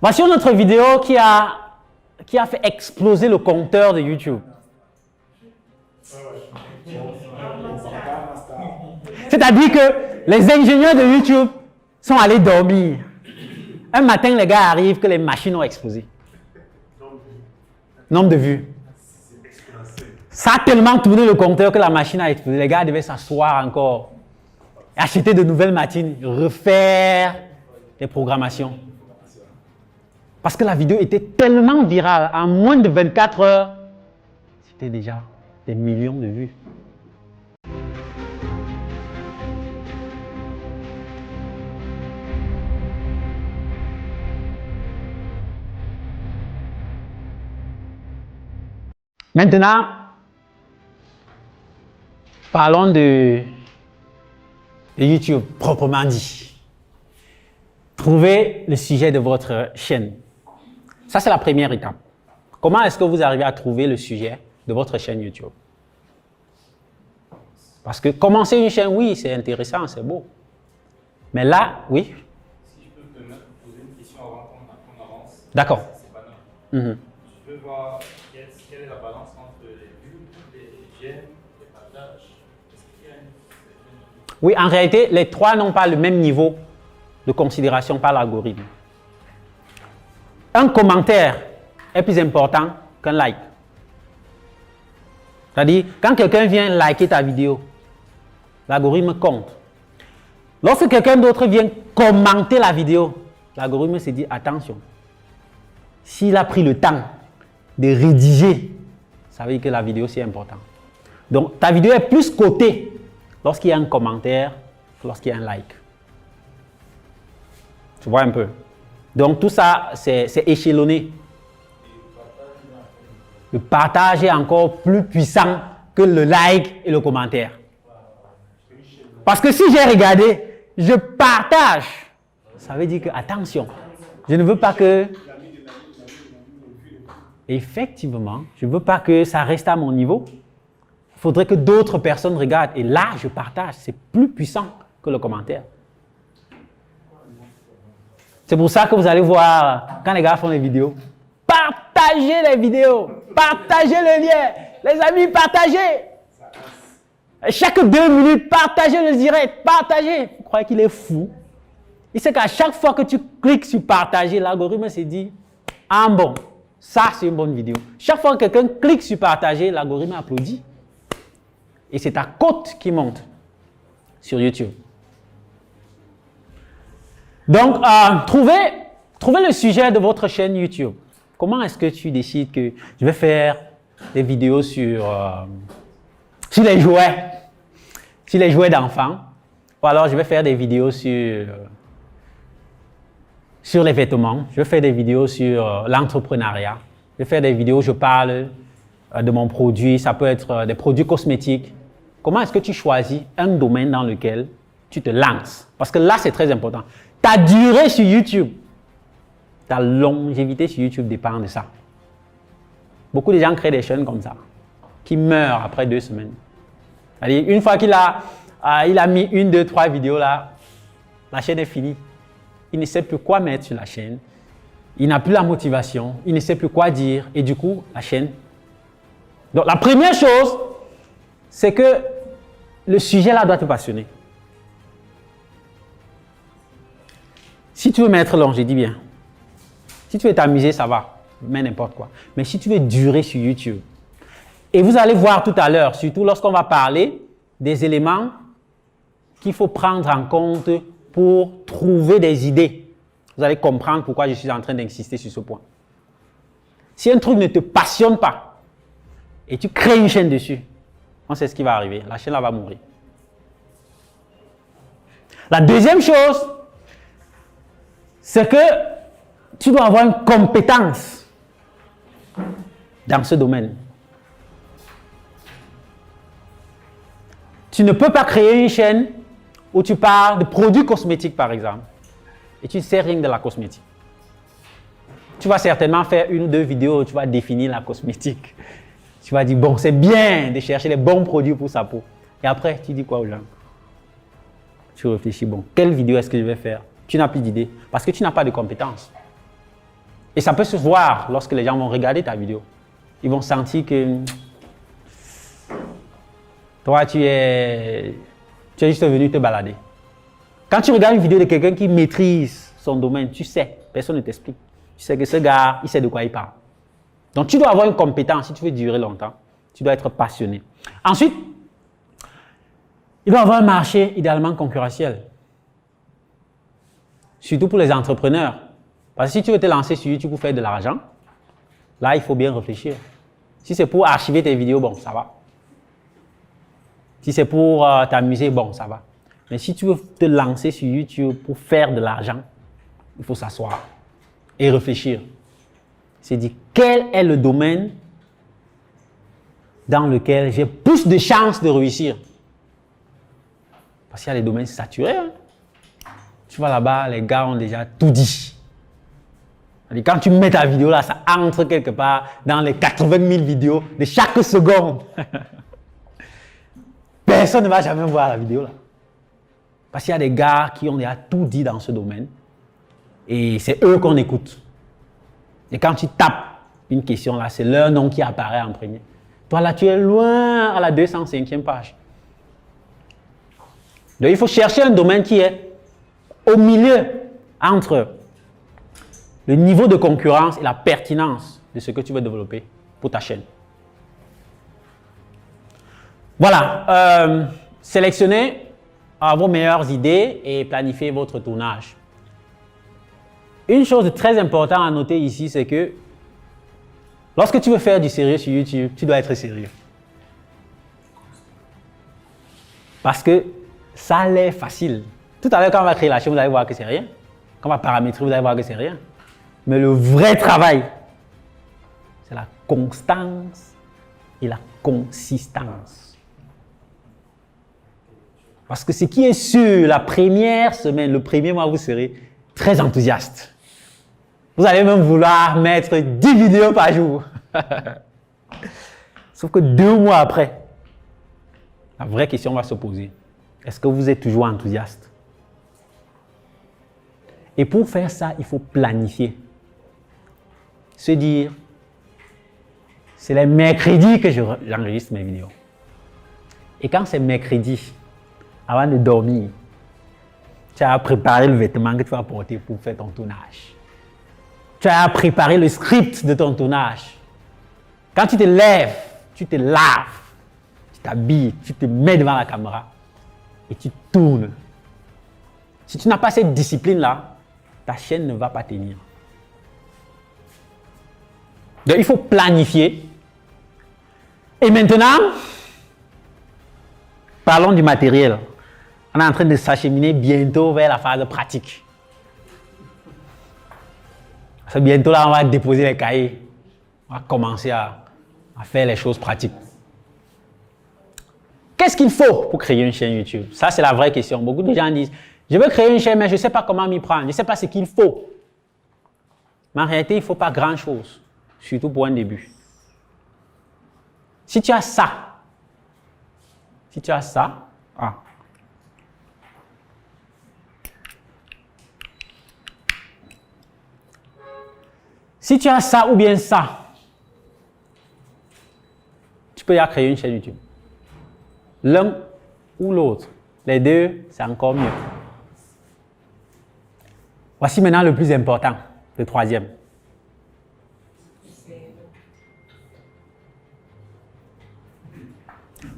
Voici une autre vidéo qui a fait exploser le compteur de YouTube. C'est-à-dire que les ingénieurs de YouTube sont allés dormir. Un matin, les gars arrivent que les machines ont explosé. Nombre de vues. Ça a tellement tourné le compteur que la machine a explosé. Les gars devaient s'asseoir encore, acheter de nouvelles machines, refaire des programmations. Parce que la vidéo était tellement virale, en moins de 24 heures, c'était déjà des millions de vues. Maintenant, parlons de YouTube proprement dit. Trouvez le sujet de votre chaîne. Ça, c'est la première étape. Comment est-ce que vous arrivez à trouver le sujet de votre chaîne YouTube? Parce que commencer une chaîne, oui, c'est intéressant, c'est beau. Mais là, oui. Si je peux te poser une question avant qu'on avance. D'accord. C'est banal. Mhm. Je veux voir quelle est la balance entre les vues, les j'aime, les partages. Est-ce qu'il y a une... Oui, en réalité, les trois n'ont pas le même niveau de considération par l'algorithme. Un commentaire est plus important qu'un like. C'est-à-dire, quand quelqu'un vient liker ta vidéo, l'algorithme compte. Lorsque quelqu'un d'autre vient commenter la vidéo, l'algorithme se dit attention. S'il a pris le temps de rédiger, ça veut dire que la vidéo c'est important. Donc, ta vidéo est plus cotée lorsqu'il y a un commentaire que lorsqu'il y a un like. Tu vois un peu? Donc, tout ça, c'est échelonné. Le partage est encore plus puissant que le like et le commentaire. Parce que si j'ai regardé, je partage, ça veut dire que, attention, je ne veux pas que... Effectivement, je ne veux pas que ça reste à mon niveau. Il faudrait que d'autres personnes regardent. Et là, je partage. C'est plus puissant que le commentaire. C'est pour ça que vous allez voir, quand les gars font des vidéos, partagez les vidéos, partagez le lien. Les amis, partagez. Chaque 2 minutes, partagez le direct, partagez. Vous croyez qu'il est fou? Il sait qu'à chaque fois que tu cliques sur partager, l'algorithme se dit, ah bon, ça c'est une bonne vidéo. Chaque fois que quelqu'un clique sur partager, l'algorithme applaudit. Et c'est ta cote qui monte sur YouTube. Donc, trouvez le sujet de votre chaîne YouTube. Comment est-ce que tu décides que je vais faire des vidéos sur les jouets d'enfants, ou alors je vais faire des vidéos sur les vêtements, je vais faire des vidéos sur l'entrepreneuriat, je vais faire des vidéos où je parle de mon produit, ça peut être des produits cosmétiques. Comment est-ce que tu choisis un domaine dans lequel tu te lances? Parce que là, c'est très important. Ta durée sur YouTube, ta longévité sur YouTube dépend de ça. Beaucoup de gens créent des chaînes comme ça, qui meurent après 2 semaines. C'est-à-dire, une fois qu'il a mis 1, 2, 3 vidéos là, la chaîne est finie. Il ne sait plus quoi mettre sur la chaîne. Il n'a plus la motivation. Il ne sait plus quoi dire. Et du coup, la chaîne. Donc, la première chose, c'est que le sujet là doit te passionner. Si tu veux mettre long, je dis bien. Si tu veux t'amuser, ça va. Mais n'importe quoi. Mais si tu veux durer sur YouTube, et vous allez voir tout à l'heure, surtout lorsqu'on va parler des éléments qu'il faut prendre en compte pour trouver des idées. Vous allez comprendre pourquoi je suis en train d'insister sur ce point. Si un truc ne te passionne pas et tu crées une chaîne dessus, on sait ce qui va arriver. La chaîne là va mourir. La deuxième chose, c'est que tu dois avoir une compétence dans ce domaine. Tu ne peux pas créer une chaîne où tu parles de produits cosmétiques, par exemple, et tu ne sais rien de la cosmétique. Tu vas certainement faire 1 ou 2 vidéos où tu vas définir la cosmétique. Tu vas dire, bon, c'est bien de chercher les bons produits pour sa peau. Et après, tu dis quoi aux gens? Tu réfléchis, bon, quelle vidéo est-ce que je vais faire? Tu n'as plus d'idée parce que tu n'as pas de compétences. Et ça peut se voir lorsque les gens vont regarder ta vidéo. Ils vont sentir que toi, tu es juste venu te balader. Quand tu regardes une vidéo de quelqu'un qui maîtrise son domaine, tu sais, personne ne t'explique. Tu sais que ce gars, il sait de quoi il parle. Donc, tu dois avoir une compétence si tu veux durer longtemps. Tu dois être passionné. Ensuite, il doit avoir un marché idéalement concurrentiel. Surtout pour les entrepreneurs. Parce que si tu veux te lancer sur YouTube pour faire de l'argent, là, il faut bien réfléchir. Si c'est pour archiver tes vidéos, bon, ça va. Si c'est pour t'amuser, bon, ça va. Mais si tu veux te lancer sur YouTube pour faire de l'argent, il faut s'asseoir et réfléchir. C'est dire, quel est le domaine dans lequel j'ai plus de chances de réussir? Parce qu'il y a des domaines saturés. Hein. Tu vas là-bas, les gars ont déjà tout dit. Quand tu mets ta vidéo là, ça entre quelque part dans les 80 000 vidéos de chaque seconde. Personne ne va jamais voir la vidéo là. Parce qu'il y a des gars qui ont déjà tout dit dans ce domaine. Et c'est eux qu'on écoute. Et quand tu tapes une question là, c'est leur nom qui apparaît en premier. Toi là, tu es loin à la 205e page. Donc il faut chercher un domaine qui est au milieu entre le niveau de concurrence et la pertinence de ce que tu veux développer pour ta chaîne. Voilà, sélectionnez vos meilleures idées et planifiez votre tournage. Une chose très importante à noter ici, c'est que lorsque tu veux faire du sérieux sur YouTube, tu dois être sérieux. Parce que ça a l'air facile. Tout à l'heure, quand on va créer la chaîne, vous allez voir que c'est rien. Quand on va paramétrer, vous allez voir que c'est rien. Mais le vrai travail, c'est la constance et la consistance. Parce que ce qui est sûr, la première semaine, le premier mois, vous serez très enthousiaste. Vous allez même vouloir mettre 10 vidéos par jour. Sauf que 2 mois après, la vraie question va se poser. Est-ce que vous êtes toujours enthousiaste? Et pour faire ça, il faut planifier. Se dire, c'est les mercredis que j'enregistre mes vidéos. Et quand c'est mercredi, avant de dormir, tu as préparé le vêtement que tu vas porter pour faire ton tournage. Tu as préparé le script de ton tournage. Quand tu te lèves, tu te laves, tu t'habilles, tu te mets devant la caméra et tu tournes. Si tu n'as pas cette discipline-là, ta chaîne ne va pas tenir. Donc, il faut planifier. Et maintenant, parlons du matériel. On est en train de s'acheminer bientôt vers la phase pratique. Parce que bientôt, là, on va déposer les cahiers. On va commencer à faire les choses pratiques. Qu'est-ce qu'il faut pour créer une chaîne YouTube? Ça, c'est la vraie question. Beaucoup de gens disent, je veux créer une chaîne, mais je ne sais pas comment m'y prendre. Je ne sais pas ce qu'il faut. Mais en réalité, il ne faut pas grand-chose. Surtout pour un début. Si tu as ça, si tu as ça ou bien ça, tu peux y créer une chaîne YouTube. L'un ou l'autre. Les deux, c'est encore mieux. Voici maintenant le plus important, le troisième.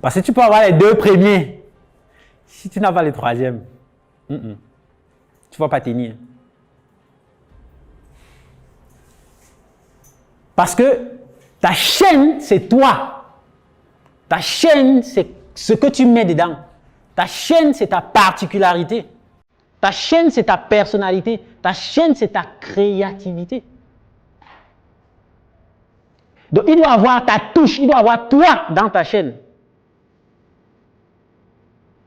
Parce que tu peux avoir les deux premiers. Si tu n'as pas le troisième, tu ne vas pas tenir. Parce que ta chaîne, c'est toi. Ta chaîne, c'est ce que tu mets dedans. Ta chaîne, c'est ta particularité. Ta chaîne, c'est ta personnalité. Ta chaîne, c'est ta créativité. Donc, il doit avoir ta touche, il doit avoir toi dans ta chaîne.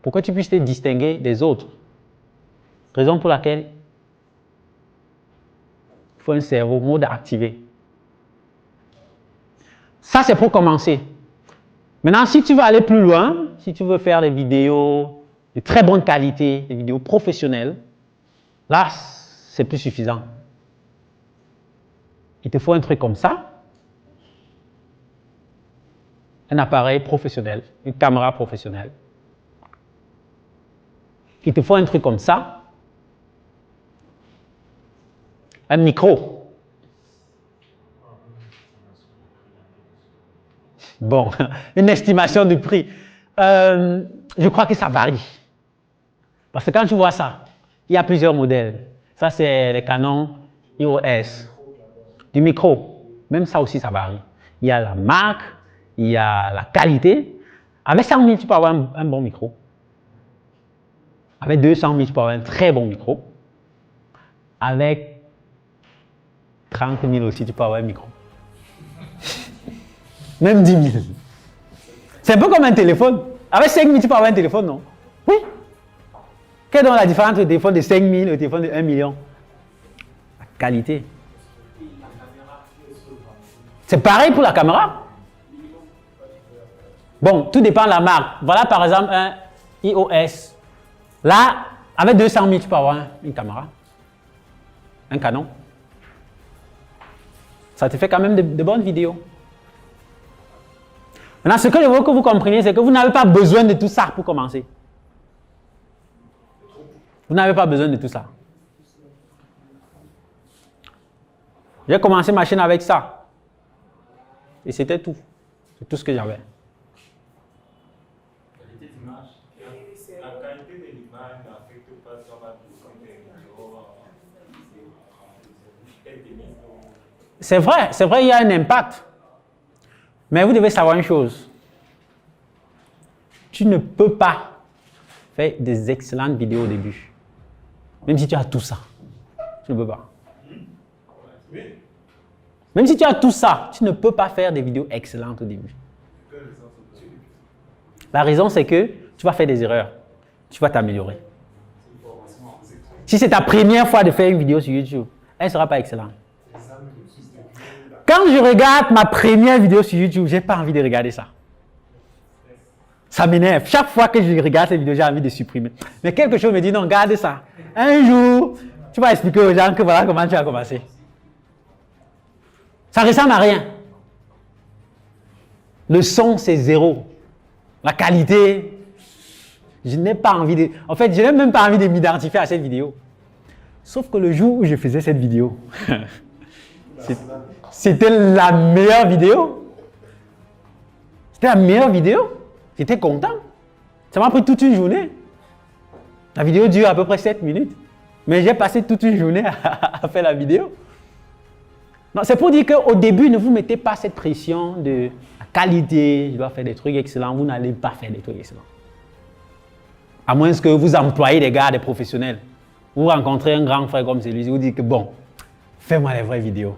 Pour que tu puisses te distinguer des autres. Raison pour laquelle il faut un cerveau mode activé. Ça, c'est pour commencer. Maintenant, si tu veux aller plus loin, si tu veux faire des vidéos de très bonne qualité, des vidéos professionnelles, là, c'est plus suffisant. Il te faut un truc comme ça. Un appareil professionnel, une caméra professionnelle. Il te faut un truc comme ça. Un micro. Bon, une estimation du prix. Je crois que ça varie. Parce que quand tu vois ça, il y a plusieurs modèles. Ça, c'est les Canon EOS. Du micro. Même ça aussi, ça varie. Il y a la marque, il y a la qualité. Avec 100 000, tu peux avoir un bon micro. Avec 200 000, tu peux avoir un très bon micro. Avec 30 000 aussi, tu peux avoir un micro. Même 10 000. C'est un peu comme un téléphone. Avec 5 000, tu peux avoir un téléphone, non? Oui. Quelle est donc la différence entre le téléphone de 5 000 et le téléphone de 1 million? La qualité. C'est pareil pour la caméra. Bon, tout dépend de la marque. Voilà par exemple un EOS. Là, avec 200 000, tu peux avoir une caméra. Un Canon. Ça te fait quand même de bonnes vidéos. Maintenant, ce que je veux que vous compreniez, c'est que vous n'avez pas besoin de tout ça pour commencer. Vous n'avez pas besoin de tout ça. J'ai commencé ma chaîne avec ça. Et c'était tout. C'est tout ce que j'avais. La qualité de l'image n'affecte pas sur la C'est vrai, il y a un impact. Mais vous devez savoir une chose. Tu ne peux pas faire des excellentes vidéos au début. Même si tu as tout ça. Tu ne peux pas. Même si tu as tout ça, tu ne peux pas faire des vidéos excellentes au début. La raison, c'est que tu vas faire des erreurs. Tu vas t'améliorer. Si c'est ta première fois de faire une vidéo sur YouTube, elle ne sera pas excellente. Quand je regarde ma première vidéo sur YouTube, je n'ai pas envie de regarder ça. Ça m'énerve. Chaque fois que je regarde cette vidéo, j'ai envie de supprimer. Mais quelque chose me dit non, garde ça. Un jour, tu vas expliquer aux gens que voilà comment tu as commencé. Ça ne ressemble à rien. Le son, c'est zéro. La qualité, je n'ai pas envie de... En fait, je n'ai même pas envie de m'identifier à cette vidéo. Sauf que le jour où je faisais cette vidéo, c'était la meilleure vidéo. C'était la meilleure vidéo. J'étais content. Ça m'a pris toute une journée. La vidéo dure à peu près 7 minutes. Mais j'ai passé toute une journée à faire la vidéo. C'est pour dire qu'au début, ne vous mettez pas cette pression de la qualité. Je dois faire des trucs excellents. Vous n'allez pas faire des trucs excellents. À moins que vous employez des gars, des professionnels. Vous rencontrez un grand frère comme celui-ci, vous dites que bon, fais-moi les vraies vidéos.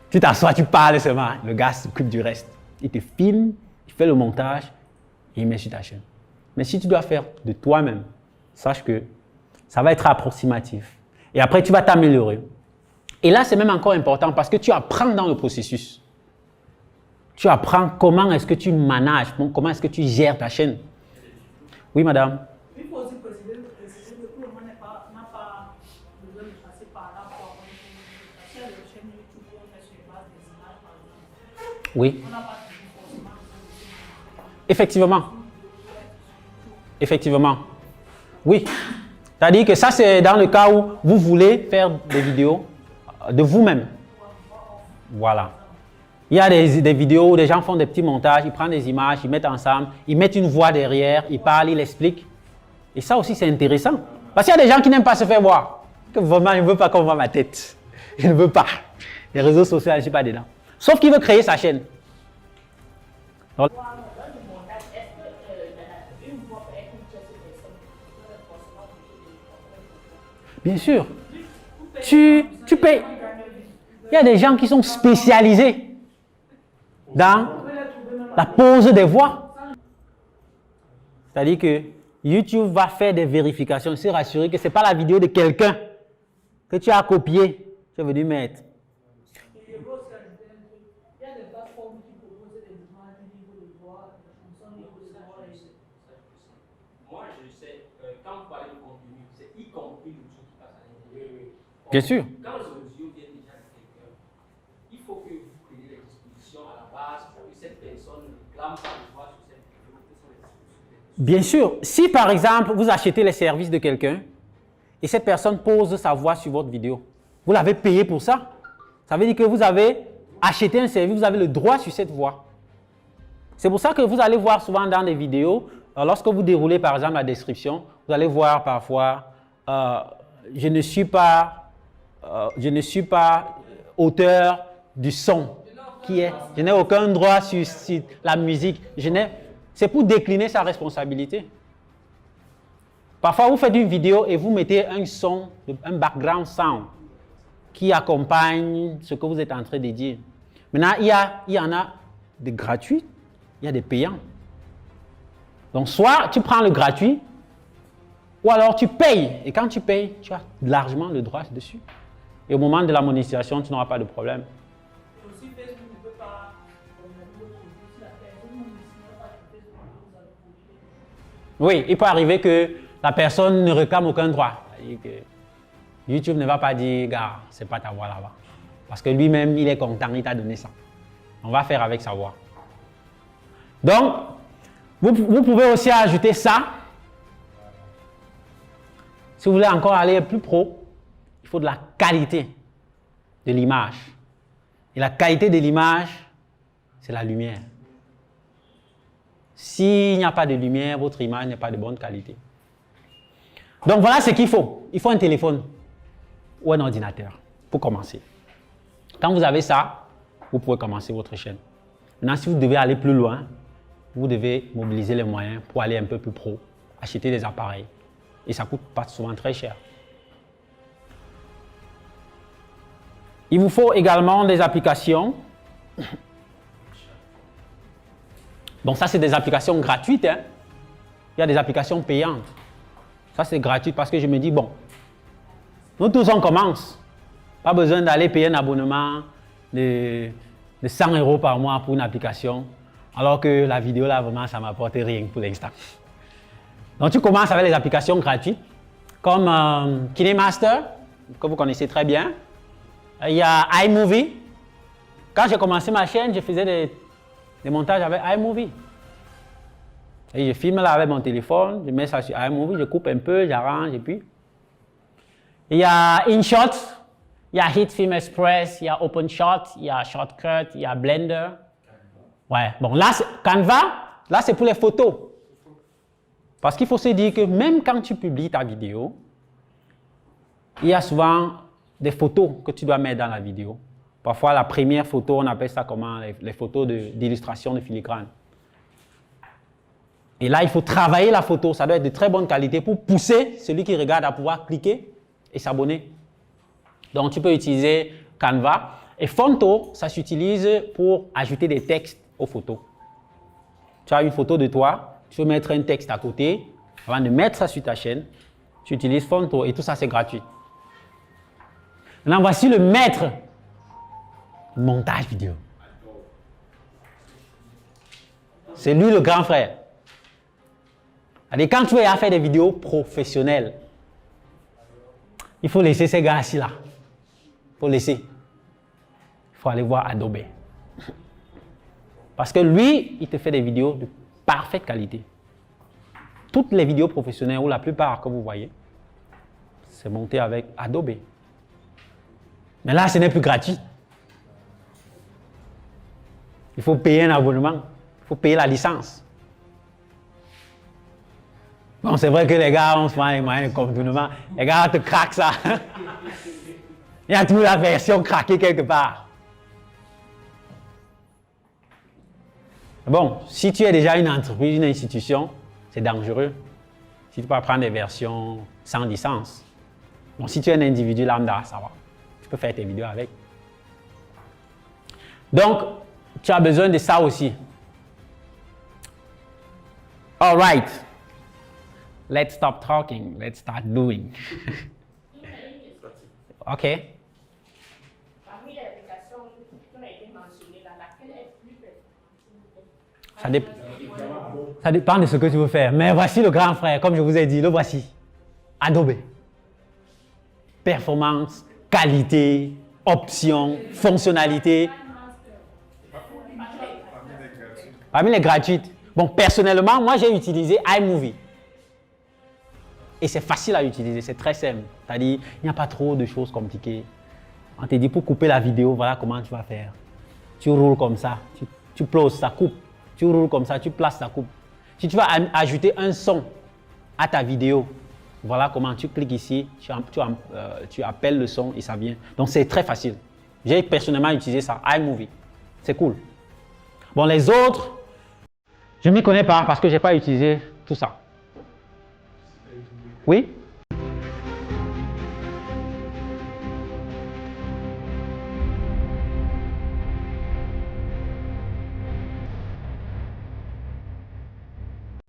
Tu t'assois, tu parles seulement. Le gars s'occupe du reste. Il te filme, il fait le montage et il met sur ta chaîne. Mais si tu dois faire de toi-même, sache que ça va être approximatif. Et après, tu vas t'améliorer. Et là, c'est même encore important parce que tu apprends dans le processus. Tu apprends comment est-ce que tu manages, comment est-ce que tu gères ta chaîne. Oui, madame. Il faut aussi préciser que tout le monde n'a pas besoin de passer par là pour avoir une chaîne YouTube où on fait sur les bases des images, par exemple. Oui. On n'a pas forcément besoin de... Effectivement. Effectivement. Oui. C'est-à-dire que ça, c'est dans le cas où vous voulez faire des vidéos de vous-même. Voilà. Il y a des vidéos où des gens font des petits montages, ils prennent des images, ils mettent ensemble, ils mettent une voix derrière, ils parlent, ils expliquent. Et ça aussi, c'est intéressant. Parce qu'il y a des gens qui n'aiment pas se faire voir. Que vraiment, je ne veux pas qu'on voit ma tête. Je ne veux pas. Les réseaux sociaux, je ne suis pas dedans. Sauf qu'il veut créer sa chaîne. Donc, bien sûr. Tu payes. Il y a des gens qui sont spécialisés dans la pose des voix. C'est-à-dire que YouTube va faire des vérifications, se rassurer que ce n'est pas la vidéo de quelqu'un que tu as copié, tu es venu mettre. Il y a des plateformes qui proposent des images, des niveaux de voix, des fonctions de voix. Moi, je sais, quand vous parlez de contenu, c'est y compris le son qui passe à l'intérieur. Bien sûr. Quand l'audio vient déjà de quelqu'un, il faut que vous preniez les dispositions à la base pour que cette personne ne réclame pas le droit sur cette vidéo. Bien sûr, si par exemple, vous achetez les services de quelqu'un et cette personne pose sa voix sur votre vidéo, vous l'avez payé pour ça. Ça veut dire que vous avez acheté un service, vous avez le droit sur cette voix. C'est pour ça que vous allez voir souvent dans des vidéos, lorsque vous déroulez par exemple la description, vous allez voir parfois je ne suis pas auteur du son je n'ai aucun droit sur la musique. C'est pour décliner sa responsabilité. Parfois, vous faites une vidéo et vous mettez un son, un background sound qui accompagne ce que vous êtes en train de dire. Maintenant, il y en a des gratuits, il y a des payants. Donc, soit tu prends le gratuit, ou alors tu payes. Et quand tu payes, tu as largement le droit dessus. Et au moment de la monétisation, tu n'auras pas de problème. Et aussi, Facebook ne peut pas regarder le produit. Si la personne ne signe pas sur Facebook, vous allez produire. Oui, il peut arriver que la personne ne réclame aucun droit. C'est-à-dire que YouTube ne va pas dire, gars, c'est pas ta voix là-bas. Parce que lui-même, il est content, il t'a donné ça. On va faire avec sa voix. Donc, vous pouvez aussi ajouter ça. Si vous voulez encore aller plus pro, il faut de la qualité de l'image. Et la qualité de l'image, c'est la lumière. S'il n'y a pas de lumière, votre image n'est pas de bonne qualité. Donc voilà ce qu'il faut. Il faut un téléphone ou un ordinateur pour commencer. Quand vous avez ça, vous pouvez commencer votre chaîne. Maintenant, si vous devez aller plus loin, vous devez mobiliser les moyens pour aller un peu plus pro, acheter des appareils. Et ça ne coûte pas souvent très cher. Il vous faut également des applications. Bon, ça, c'est des applications gratuites. Hein. Il y a des applications payantes. Ça, c'est gratuit parce que je me dis, bon, nous tous, on commence. Pas besoin d'aller payer un abonnement de 100 € par mois pour une application, alors que la vidéo, là, vraiment, ça ne m'apporte rien pour l'instant. Donc, tu commences avec les applications gratuites, comme KineMaster, que vous connaissez très bien. Il y a iMovie. Quand j'ai commencé ma chaîne, je faisais des montages avec iMovie. Et je filme là avec mon téléphone, je mets ça sur iMovie, je coupe un peu, j'arrange et puis. Il y a InShot, il y a HitFilm Express, il y a OpenShot, il y a Shortcut, il y a Blender. Ouais, bon là, Canva, là c'est pour les photos. Parce qu'il faut se dire que même quand tu publies ta vidéo, il y a souvent des photos que tu dois mettre dans la vidéo. Parfois, la première photo, on appelle ça comment? Les photos d'illustration de filigrane. Et là, il faut travailler la photo. Ça doit être de très bonne qualité pour pousser celui qui regarde à pouvoir cliquer et s'abonner. Donc, tu peux utiliser Canva. Et Fonto, ça s'utilise pour ajouter des textes aux photos. Tu as une photo de toi, tu veux mettre un texte à côté. Avant de mettre ça sur ta chaîne, tu utilises Fonto et tout ça, c'est gratuit. Maintenant, voici le maître du montage vidéo. C'est lui le grand frère. Allez, quand tu veux faire des vidéos professionnelles, il faut laisser ces gars-ci là. Il faut laisser. Il faut aller voir Adobe. Parce que lui, il te fait des vidéos de parfaite qualité. Toutes les vidéos professionnelles, ou la plupart que vous voyez, c'est monté avec Adobe. Mais là, ce n'est plus gratuit. Il faut payer un abonnement. Il faut payer la licence. Bon, c'est vrai que les gars ont souvent les moyens de contournement. Les gars te craquent ça. Il y a toujours la version craquée quelque part. Bon, si tu es déjà une entreprise, une institution, c'est dangereux. Si tu peux prendre des versions sans licence. Bon, si tu es un individu lambda, ça va. Tu peux faire tes vidéos avec. Donc, tu as besoin de ça aussi. All right. Let's stop talking. Let's start doing. OK. Parmi les applications qui ont été mentionnées là, laquelle est plus pertinente? Ça dépend de ce que tu veux faire. Mais voici le grand frère, comme je vous ai dit, le voici. Adobe. Performance, qualité, options, fonctionnalité. Parmi les gratuites. Bon, personnellement, moi, j'ai utilisé iMovie. Et c'est facile à utiliser, c'est très simple. C'est-à-dire, il n'y a pas trop de choses compliquées. On te dit, pour couper la vidéo, voilà comment tu vas faire. Tu roules comme ça, tu places, ça coupe. Tu roules comme ça, tu places, ça coupe. Si tu vas ajouter un son à ta vidéo, voilà comment tu cliques ici, tu appelles le son et ça vient. Donc, c'est très facile. J'ai personnellement utilisé ça, iMovie. C'est cool. Bon, les autres, je ne m'y connais pas parce que je n'ai pas utilisé tout ça. Oui?